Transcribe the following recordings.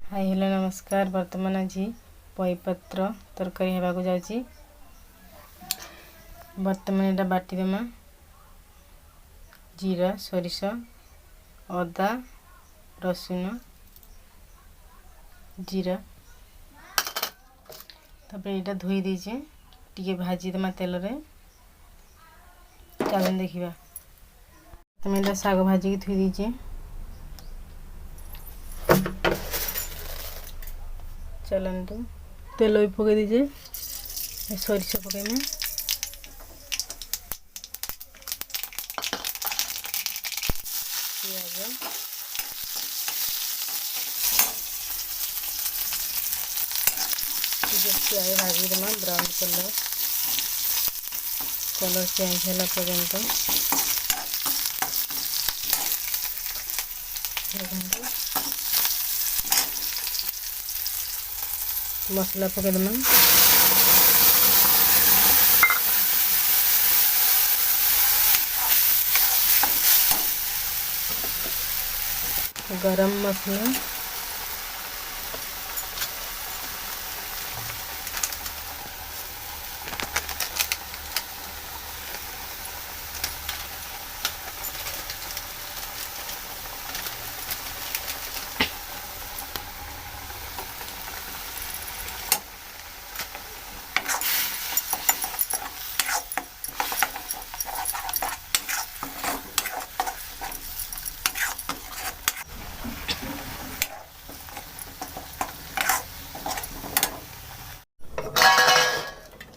Hi hello नमस्कार। बर्तमान आज पईपत्र तरकारी हेबाकु जाउची। बर्तमान एटा बाटी देमा जीरा सोरिष अदा रसुन जीरा तापर एटा धोई दीजे टिके भाजी देमा तेल रे। चलन देखिबा तमे एटा साग भाजी की थुई दीजे। चलतु तेल भी पकई दीजिए सोरिष पकईमे पियाज प्याज भाजी देमा ब्राउन कलर चेंज होला पर्यंत मसला पकई देमा गरम मसला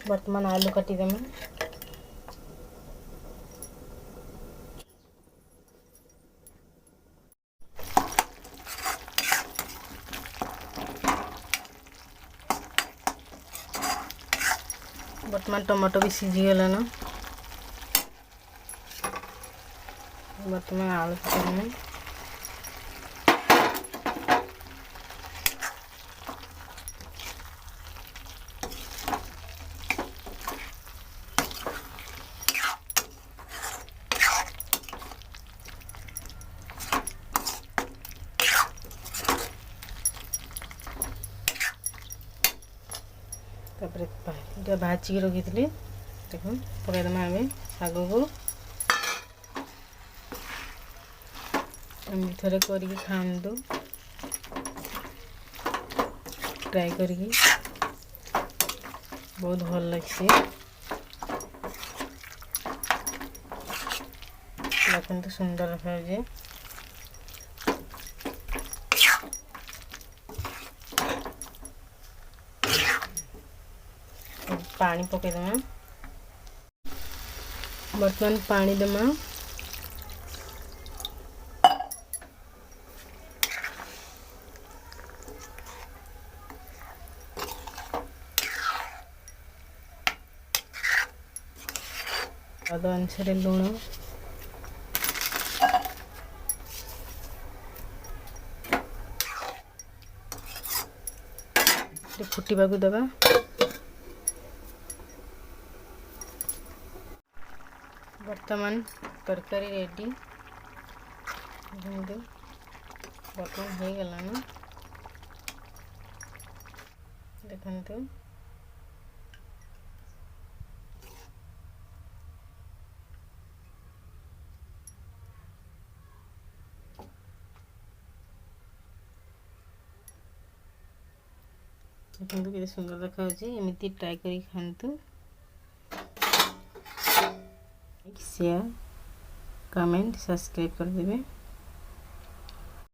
वर्तमान आलू काटी देमा वर्तमान टमाटो भी सीझी गला ना। वर्तमान आलू पकाइमे तापर भाजी रखी थी देख पकईदमा आम शाग को थे कर खातु ट्राए कर बहुत भल लगे देखते सुंदर देखा पानी पकई देमा वर्तमान पानी देमा स्वाद अनुसार लुण फुटवा देवा। वर्तमान तरकारी रेडी वर्तमान हो गलाना देखते के सुंदर देखा एमती ट्राए कर खातु। शेयर कमेंट सब्सक्राइब कर देवे।